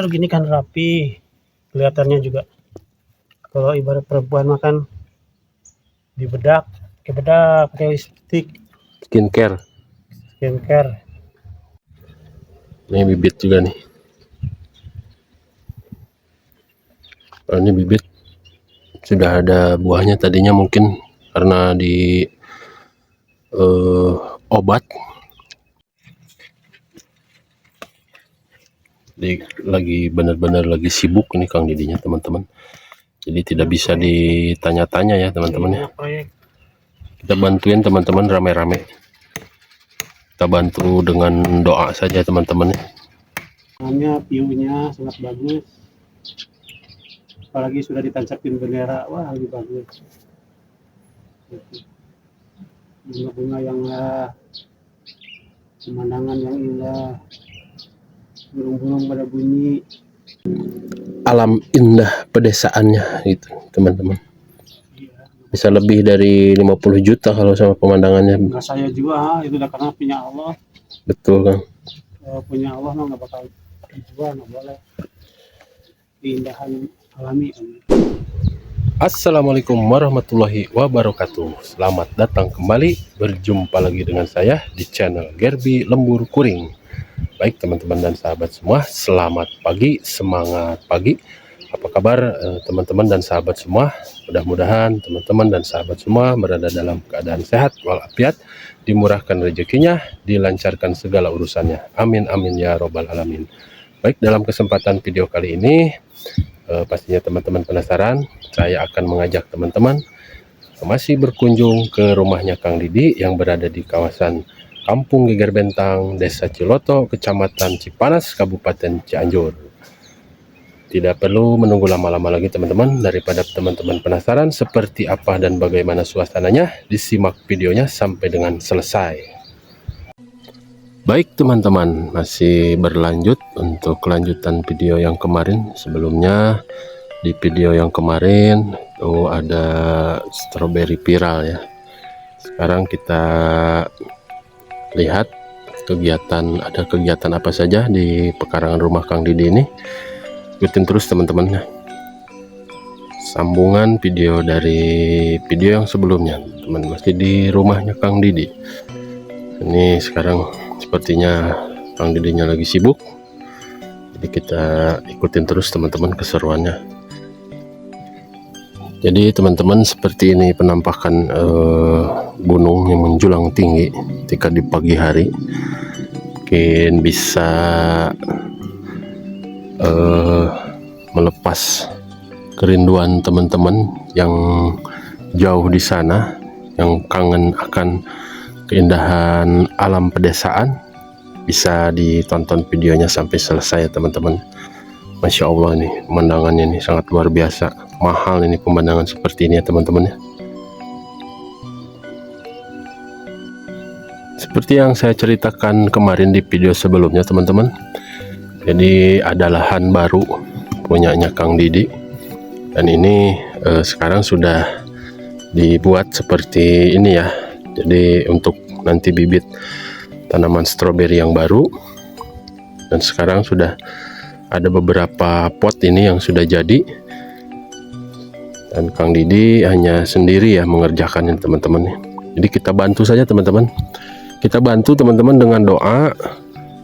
kalau gini kan rapi kelihatannya juga. Kalau ibarat perempuan makan dibedak, pakai lipstick, skincare. Ini bibit juga nih. Ini bibit sudah ada buahnya, tadinya mungkin karena di obat lagi benar-benar lagi sibuk nih Kang Didinya teman-teman, jadi tidak bisa ditanya-tanya ya teman-teman ya. Kita bantuin teman-teman rame-rame, kita bantu dengan doa saja teman-teman ya. View-nya sangat bagus, apalagi sudah ditancapin bendera, wah lebih bagus. Bunga-bunga yang pemandangan yang indah, burung-burung pada bunyi, alam indah pedesaannya itu teman-teman. Bisa lebih dari 50 juta kalau sama pemandangannya. Nggak saya jual, itu udah karena punya Allah. Betul Kang, punya Allah mah nggak bakal dijual, nggak boleh. Keindahan alami. Assalamualaikum warahmatullahi wabarakatuh. Selamat datang kembali, berjumpa lagi dengan saya di channel Gerby Lembur Kuring. Baik teman-teman dan sahabat semua, selamat pagi, semangat pagi. Apa kabar teman-teman dan sahabat semua? Mudah-mudahan teman-teman dan sahabat semua berada dalam keadaan sehat walafiat, dimurahkan rezekinya, dilancarkan segala urusannya. Amin amin ya robbal alamin. Baik, dalam kesempatan video kali ini pastinya teman-teman penasaran, saya akan mengajak teman-teman masih berkunjung ke rumahnya Kang Didi yang berada di kawasan Kampung Geger Bentang, Desa Ciloto, Kecamatan Cipanas, Kabupaten Cianjur. Tidak perlu menunggu lama-lama lagi teman-teman, daripada teman-teman penasaran seperti apa dan bagaimana suasananya, disimak videonya sampai dengan selesai. Baik teman-teman, masih berlanjut untuk kelanjutan video yang kemarin. Sebelumnya di video yang kemarin itu ada stroberi viral ya. Sekarang kita lihat ada kegiatan apa saja di pekarangan rumah Kang Didi ini. Ikutin terus teman-teman, sambungan video dari video yang sebelumnya. Teman masih di rumahnya Kang Didi ini. Sekarang sepertinya Kang Didinya lagi sibuk, jadi kita ikutin terus teman-teman keseruannya. Jadi teman-teman, seperti ini penampakan gunung yang menjulang tinggi ketika di pagi hari. Mungkin bisa melepas kerinduan teman-teman yang jauh di sana, yang kangen akan keindahan alam pedesaan. Bisa ditonton videonya sampai selesai ya teman-teman. Masya Allah, nih pemandangannya ini sangat luar biasa. Mahal ini pemandangan seperti ini ya teman-teman ya. Seperti yang saya ceritakan kemarin di video sebelumnya teman-teman, jadi ada lahan baru punyanya Kang Didi, dan ini sekarang sudah dibuat seperti ini ya. Jadi untuk nanti bibit tanaman stroberi yang baru, dan sekarang sudah ada beberapa pot ini yang sudah jadi, dan Kang Didi hanya sendiri ya mengerjakannya teman-teman. Jadi kita bantu saja teman-teman, kita bantu teman-teman dengan doa.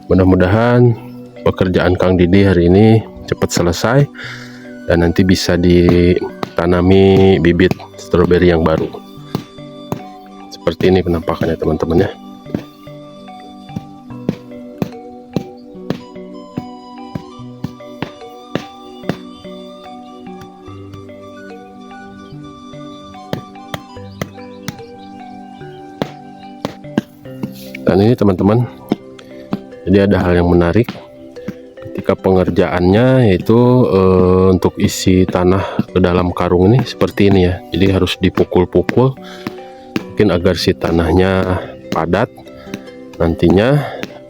Mudah-mudahan pekerjaan Kang Didi hari ini cepat selesai dan nanti bisa ditanami bibit stroberi yang baru. Seperti ini penampakannya teman-teman ya. Dan ini teman-teman, jadi ada hal yang menarik ketika pengerjaannya, yaitu untuk isi tanah ke dalam karung ini seperti ini ya. Jadi harus dipukul-pukul mungkin agar si tanahnya padat, nantinya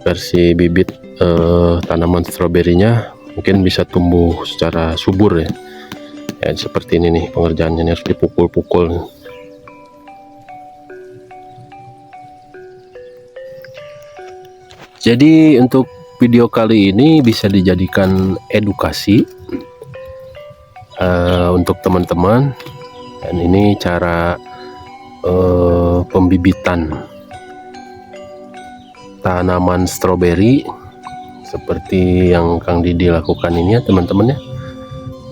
agar si bibit tanaman stroberinya mungkin bisa tumbuh secara subur ya. Ya seperti ini nih pengerjaannya, harus dipukul-pukul. Jadi untuk video kali ini bisa dijadikan edukasi untuk teman-teman, dan ini cara pembibitan tanaman stroberi seperti yang Kang Didi lakukan ini ya teman-teman ya.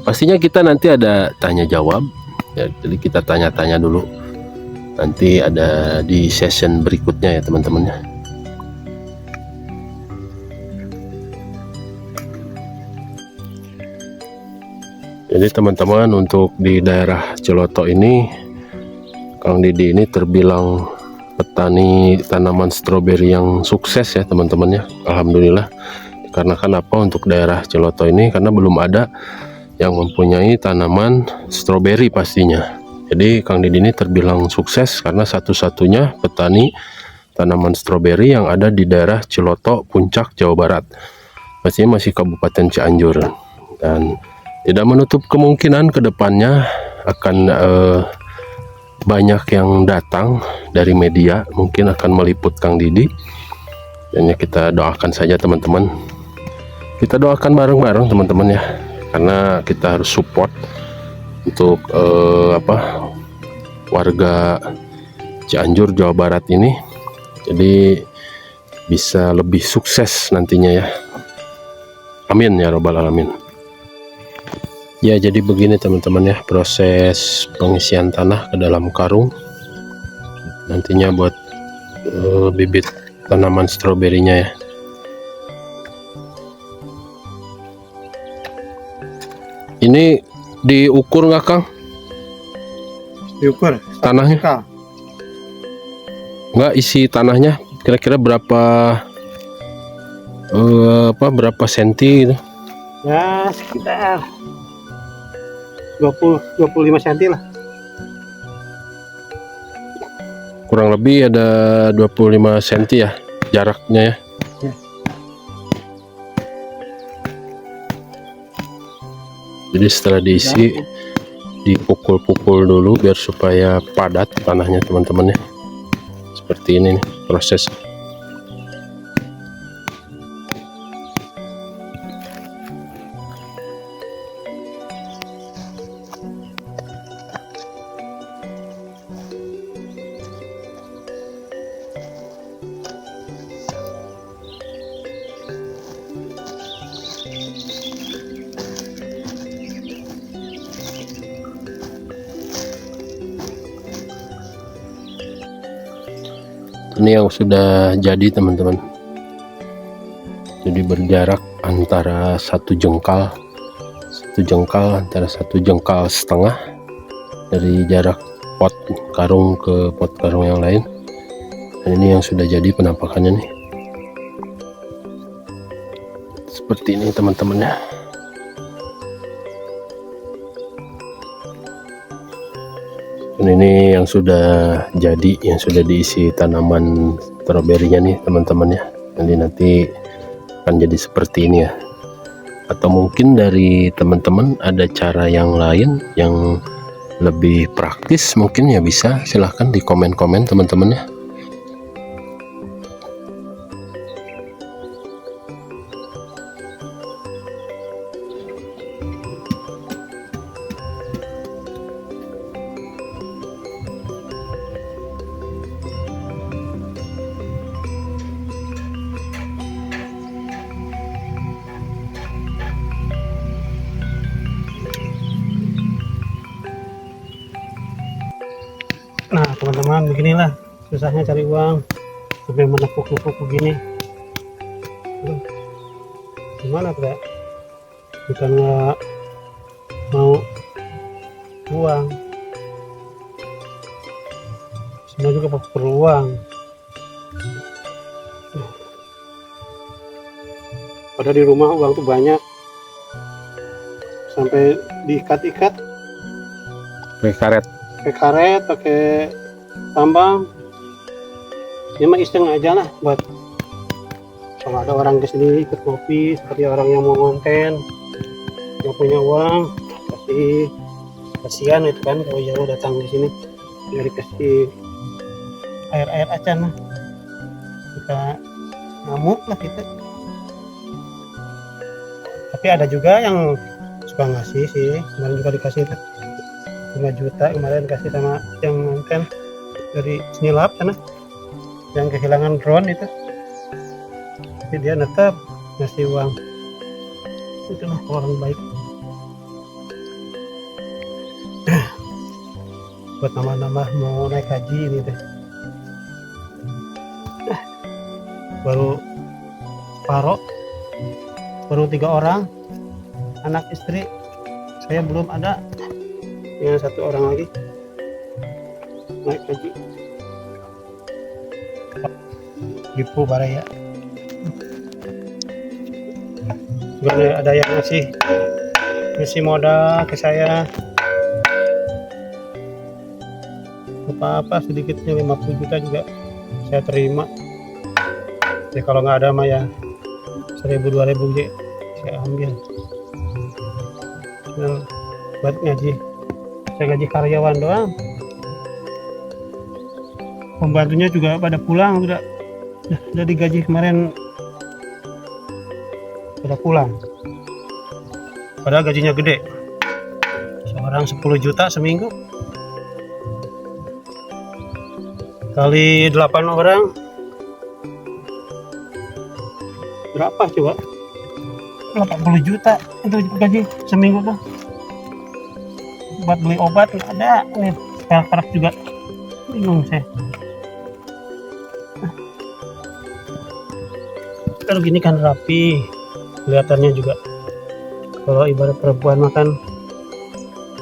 Pastinya kita nanti ada tanya jawab ya, jadi kita tanya-tanya dulu, nanti ada di session berikutnya ya teman-teman ya. Jadi teman-teman, untuk di daerah Ciloto ini Kang Didi ini terbilang petani tanaman stroberi yang sukses ya teman-teman ya, alhamdulillah. Karena kan apa, untuk daerah Ciloto ini karena belum ada yang mempunyai tanaman stroberi pastinya. Jadi Kang Didi ini terbilang sukses karena satu-satunya petani tanaman stroberi yang ada di daerah Ciloto, Puncak, Jawa Barat. Pastinya masih Kabupaten Cianjur, dan tidak menutup kemungkinan kedepannya akan banyak yang datang dari media, mungkin akan meliput Kang Didi. Dan ya kita doakan saja teman-teman, kita doakan bareng-bareng teman-teman ya, karena kita harus support untuk warga Cianjur, Jawa Barat ini, jadi bisa lebih sukses nantinya ya. Amin ya robbal alamin. Ya, jadi begini teman-teman ya, proses pengisian tanah ke dalam karung nantinya buat bibit tanaman stroberinya ya. Ini diukur nggak Kang? Diukur Tanahnya? Nggak, isi tanahnya kira-kira berapa berapa senti gitu? Ya sekitar 25 cm lah. Kurang lebih ada 25 cm ya jaraknya ya. Ya. Jadi setelah diisi dipukul-pukul dulu biar supaya padat tanahnya teman-teman ya. Seperti ini nih proses. Ini yang sudah jadi teman-teman, jadi berjarak antara satu jengkal antara satu jengkal setengah dari jarak pot karung ke pot karung yang lain. Dan ini yang sudah jadi penampakannya nih, seperti ini teman-teman ya. Dan ini yang sudah jadi, yang sudah diisi tanaman stroberinya nih teman-teman ya. Nanti akan jadi seperti ini ya. Atau mungkin dari teman-teman ada cara yang lain yang lebih praktis, mungkin ya bisa silahkan di komen-komen teman-teman ya. Nah teman-teman, beginilah susahnya cari uang sampai menepuk-nepuk begini. Gimana tuh, bukan nggak mau uang, semua juga perlu uang. Padahal di rumah uang tuh banyak, sampai diikat-ikat Pakai karet. pakai karet, pakai tambang. Ini mah iseng aja lah, buat kalau ada orang ke sini ikut kopi, seperti orang yang mau konten nggak punya uang, pasti kasihan itu kan kalau jauh datang di sini nggak dikasih air acan lah, kita ngamuk lah kita. Tapi ada juga yang suka ngasih sih. Kemarin juga dikasih 5 juta kemarin kasih sama yang manten dari Snilab sana, yang kehilangan drone itu. Tapi dia tetap ngasih uang. Itulah orang baik. Buat nambah-nambah mau naik haji ini deh. Baru separuh, baru 3 orang, anak istri saya belum ada, yang 1 orang lagi naik haji. Gitu baraya. Juga ada yang ngasih modal ke saya. Apa-apa sedikitnya 50 juta juga saya terima. Ya kalau nggak ada mah ya 1.000-2.000 aja saya ambil. Nah, buat ngaji, saya gaji karyawan doang. Pembantunya juga pada pulang, udah digaji kemarin, udah pulang. Padahal gajinya gede, seorang 10 juta seminggu. Kali 8 orang berapa coba? 80 juta itu gaji seminggu tuh. Buat beli obat nggak ada, nih perak juga bingung saya. Kalau gini kan rapi kelihatannya juga. Kalau ibarat perempuan makan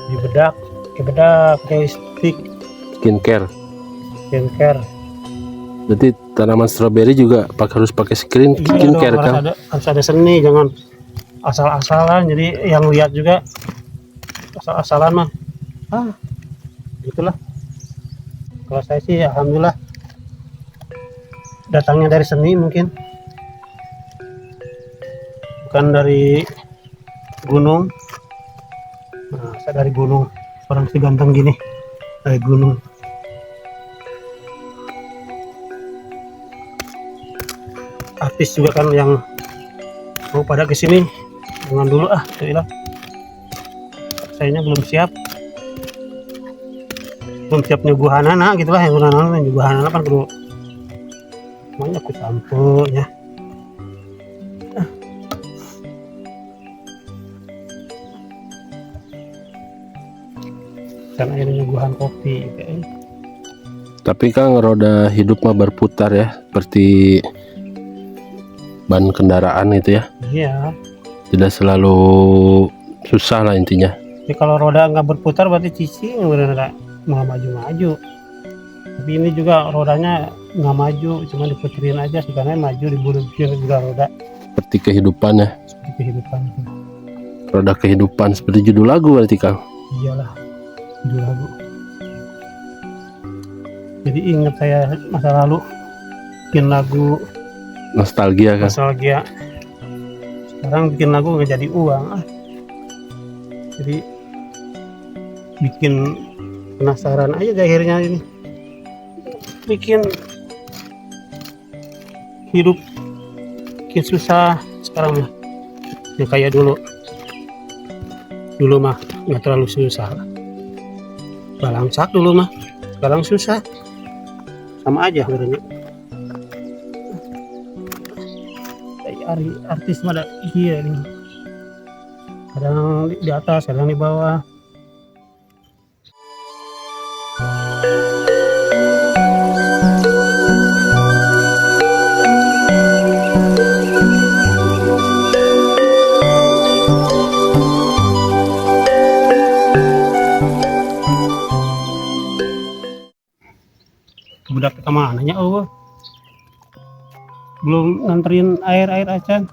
dibedak, pakai lipstick, Skincare. Berarti tanaman stroberi juga harus pakai skincare kan? Harus ada seni, jangan asal-asalan. Jadi yang lihat juga asal-asalan mah gitulah. Kalau saya sih alhamdulillah datangnya dari seni, mungkin bukan dari gunung. Nah, saya dari gunung, orang si ganteng gini dari gunung. Artis juga kan yang mau pada kesini, jangan dulu tuh, sayanya belum siap nyuguhanana gitulah, yang nyuguhanana kan perlu semuanya aku campurnya. Dan akhirnya nyuguhan kopi kayaknya. Tapi kan roda hidup mah berputar ya, seperti ban kendaraan itu ya. Iya. Tidak selalu susah lah intinya. Jadi kalau roda nggak berputar berarti cici nggak mau maju-maju. Tapi ini juga rodanya nggak maju, cuma diputerin aja, sebenarnya maju diburukin juga roda. Seperti kehidupan ya. Seperti kehidupan itu. Roda kehidupan seperti judul lagu berarti Kang. Iyalah, judul lagu. Jadi ingat saya masa lalu bikin lagu Nostalgia kan. Nostalgia. Sekarang bikin lagu nggak jadi uang. Jadi bikin penasaran aja akhirnya ini. Bikin hidup bikin susah sekarang mah. Ya kayak dulu. Dulu mah nggak terlalu susah. Balangsak dulu mah. Sekarang susah. Sama aja sebenarnya. Artis mah iya ini. Kadang di atas, kadang di bawah. Budak kemananya belum nganterin air acan.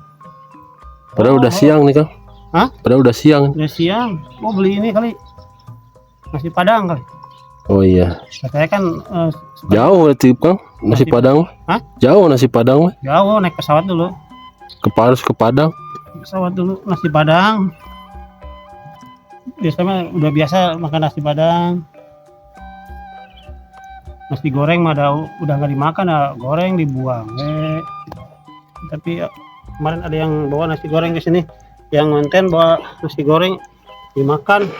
Padahal udah siang nih Kang. Hah? Padahal udah siang. Udah siang. Mau beli ini kali. Nasi Padang kali. Oh iya. Katanya kan Jauh berarti Kang. Nasi Padang. Hah? Jauh nasi Padang. Jauh, naik pesawat dulu. Harus ke Padang. Pesawat dulu nasi Padang. Biasanya udah biasa makan nasi Padang. Nasi goreng mah udah nggak dimakan, goreng dibuang. Tapi kemarin ada yang bawa nasi goreng ke sini, yang konten bawa nasi goreng dimakan.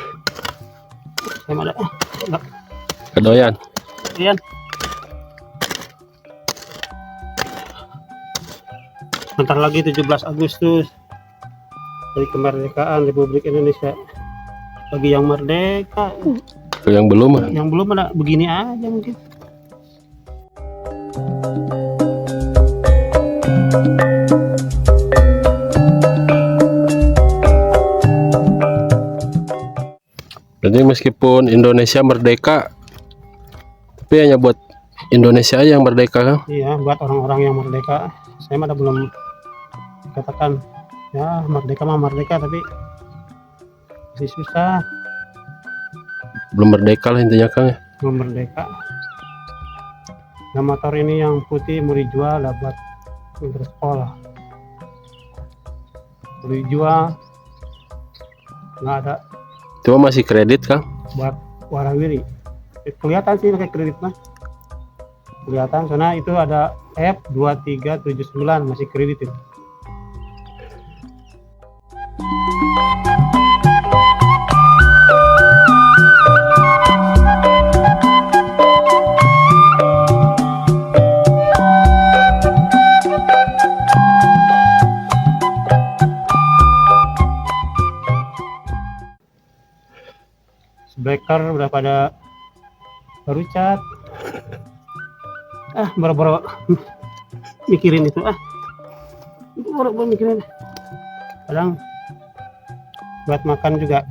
Saya ada enggak Kedoyan. kalian. Bentar lagi 17 Agustus hari kemerdekaan Republik Indonesia. Bagi yang merdeka, Yang belum yang belum ada begini aja mungkin. Jadi meskipun Indonesia merdeka, tapi hanya buat Indonesia aja yang merdeka, Kang. Iya, buat orang-orang yang merdeka. Saya mah belum katakan ya merdeka mah merdeka, tapi masih susah. Belum merdeka lah intinya, Kang ya. Belum merdeka. Nah, motor ini yang putih mau dijual lah buat bersekolah. Mau dijual nggak ada Cuma masih kredit, Kang. buat warawiri. Kelihatan sih pakai kredit mah. Kelihatan soalnya itu ada F2379 masih kredit itu. Breaker udah pada baru cat. Boro-boro mikirin itu boro-boro mikirin. Kadang buat makan juga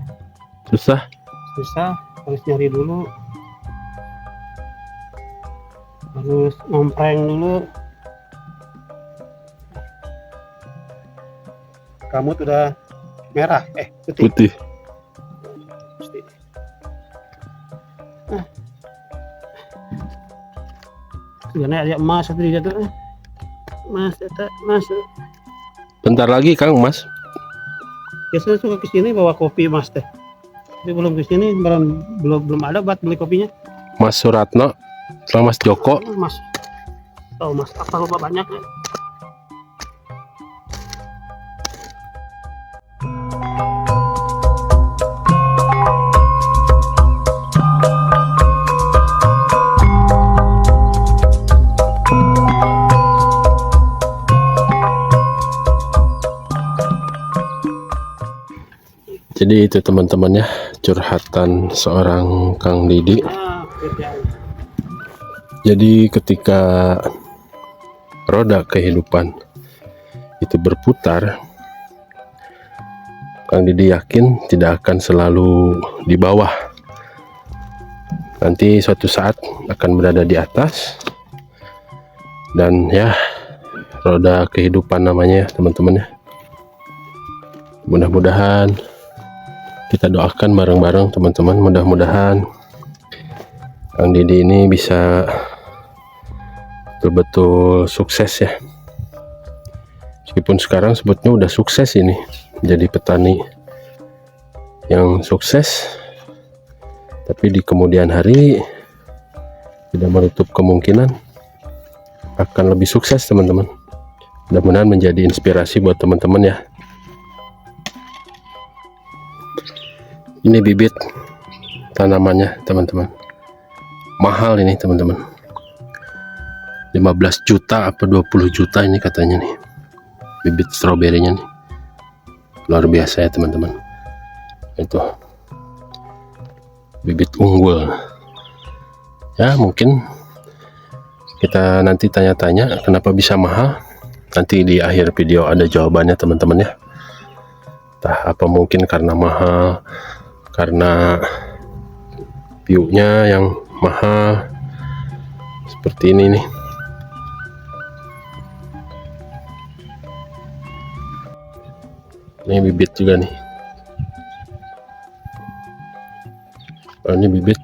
Susah. harus nyari dulu, harus ngompreng dulu. Kamu udah merah putih. Putih. Karena ada emas tadi jatuh. Mas, Bentar lagi, Kang, Mas. biasanya suka kesini bawa kopi mas teh. Tapi belum kesini, belum ada buat beli kopinya. Mas Suratno sama Mas Joko. Mas, tahu mas apa lupa banyak ya. Jadi itu teman-teman ya, curhatan seorang Kang Didi. Jadi ketika roda kehidupan itu berputar, Kang Didi yakin tidak akan selalu di bawah. Nanti suatu saat akan berada di atas. Dan ya, roda kehidupan namanya ya teman-teman ya. Mudah-mudahan kita doakan bareng-bareng teman-teman, mudah-mudahan Kang Didi ini bisa betul-betul sukses ya. Meskipun sekarang sebetulnya udah sukses ini, jadi petani yang sukses, tapi di kemudian hari tidak menutup kemungkinan akan lebih sukses teman-teman. Mudah-mudahan menjadi inspirasi buat teman-teman ya. Ini bibit tanamannya teman-teman, mahal ini teman-teman, 15 juta apa 20 juta ini katanya nih, bibit stroberinya nih, luar biasa ya teman-teman. Itu bibit unggul ya. Mungkin kita nanti tanya-tanya kenapa bisa mahal, nanti di akhir video ada jawabannya teman-teman ya. Entah apa, mungkin karena mahal, karena view-nya yang mahal seperti ini nih. Ini bibit juga nih. Ini bibit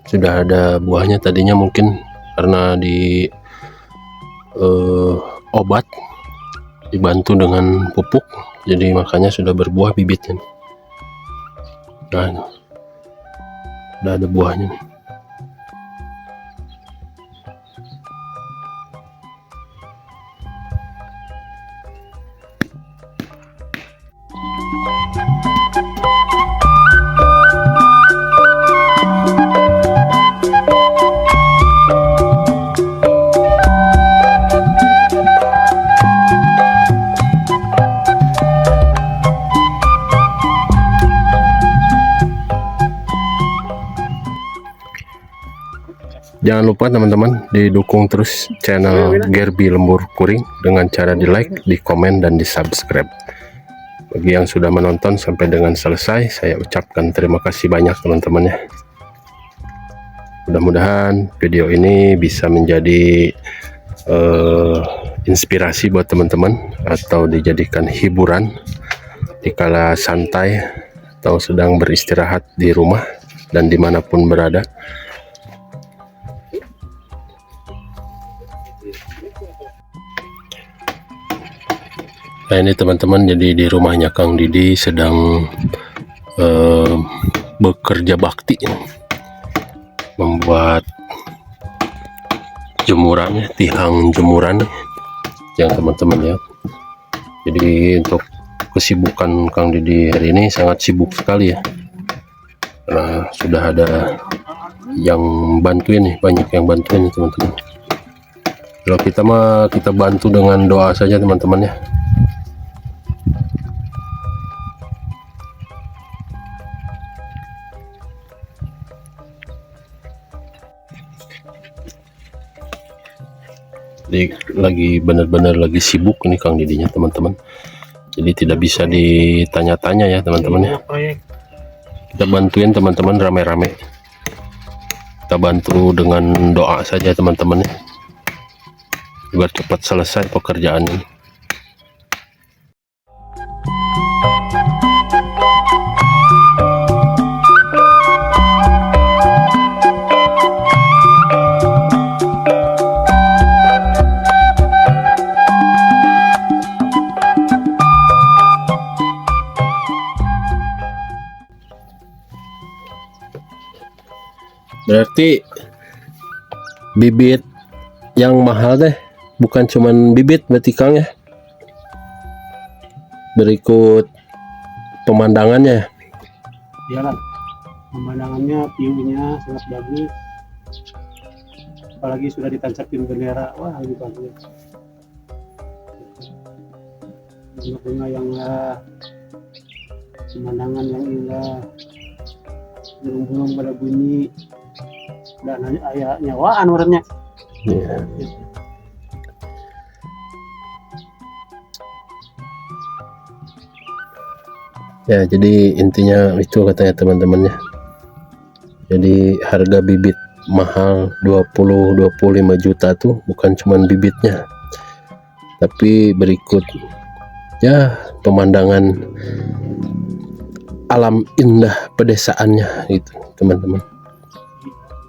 sudah ada buahnya, tadinya mungkin karena di obat dibantu dengan pupuk, jadi makanya sudah berbuah bibitnya. Nah, udah ada buahnya nih. Jangan lupa teman-teman didukung terus channel Gerbi Lembur Kuring dengan cara di like, di komen, dan di subscribe. Bagi yang sudah menonton sampai dengan selesai, saya ucapkan terima kasih banyak teman-teman ya. Mudah-mudahan video ini bisa menjadi inspirasi buat teman-teman atau dijadikan hiburan dikala santai atau sedang beristirahat di rumah dan dimanapun berada. Nah ini teman-teman, jadi di rumahnya Kang Didi sedang bekerja bakti membuat jemuran, tihang jemuran yang teman-teman lihat. Jadi untuk kesibukan Kang Didi hari ini sangat sibuk sekali ya, karena sudah ada yang bantuin nih, banyak yang bantuin nih teman-teman. Kalau kita mah kita bantu dengan doa saja teman-teman ya. Jadi lagi benar-benar lagi sibuk ini Kang Didinya teman-teman, jadi tidak bisa ditanya-tanya ya teman-teman ya. Kita bantuin teman-teman rame-rame, kita bantu dengan doa saja teman-teman ya, agar cepat selesai pekerjaan ini. Berarti bibit yang mahal deh, bukan cuman bibit berarti Kang ya. Berikut pemandangannya. Iyalah, pemandangannya, view-nya sangat bagus. Apalagi sudah ditancapin bendera, wah lebih bagus. Bunga-bunga yang indah, pemandangan yang indah, burung-burung pada bunyi, dan ayah nyawaan warnanya. Yeah. Ya, jadi intinya itu katanya teman-teman ya. Jadi harga bibit mahal 20-25 juta tuh bukan cuman bibitnya, tapi berikut ya pemandangan alam indah pedesaannya gitu teman-teman.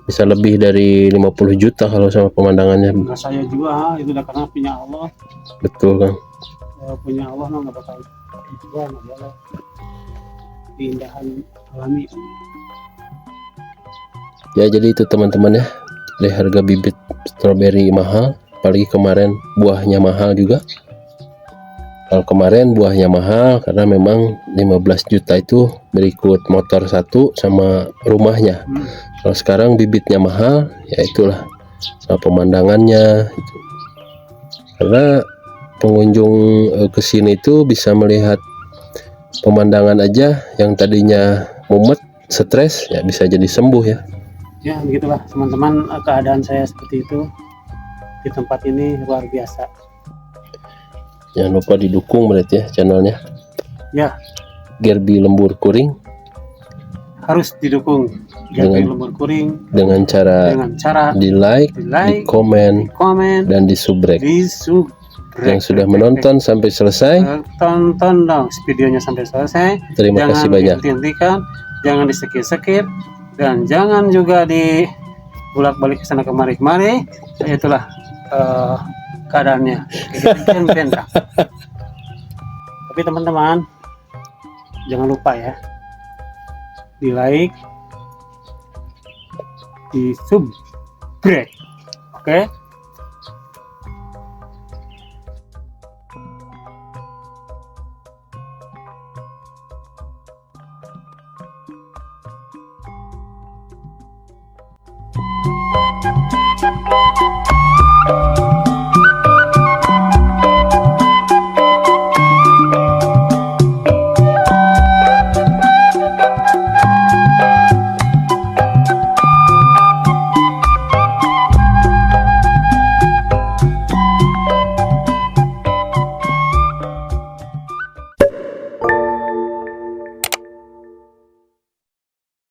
Bisa lebih dari 50 juta kalau sama pemandangannya. Nah, saya juga itu udah karena punya Allah. Betul Kang. Punya Allah nggak bakal juga nggak boleh keindahan alami. Ya jadi itu teman-teman ya, dari harga bibit stroberi mahal, apalagi kemarin buahnya mahal juga. Kalau kemarin buahnya mahal karena memang 15 juta itu berikut motor satu sama rumahnya. Kalau sekarang bibitnya mahal, ya itulah sama pemandangannya itu. Karena pengunjung ke sini itu bisa melihat pemandangan aja yang tadinya mumet, stres, ya bisa jadi sembuh ya. Ya begitulah teman-teman, keadaan saya seperti itu di tempat ini luar biasa. Jangan lupa didukung berarti ya channelnya. Ya, Gerbi Lembur Kuring harus didukung Gerbi Lembur Kuring dengan cara di like, di komen, dan di subrek. Yang sudah menonton sampai selesai, tonton dong videonya sampai selesai. Terima kasih banyak. Dihentikan, jangan di skip, dan jangan juga di bolak-balik ke sana kemari. Itulah keadaannya. Tapi teman-teman jangan lupa ya, di like, di subscribe, oke?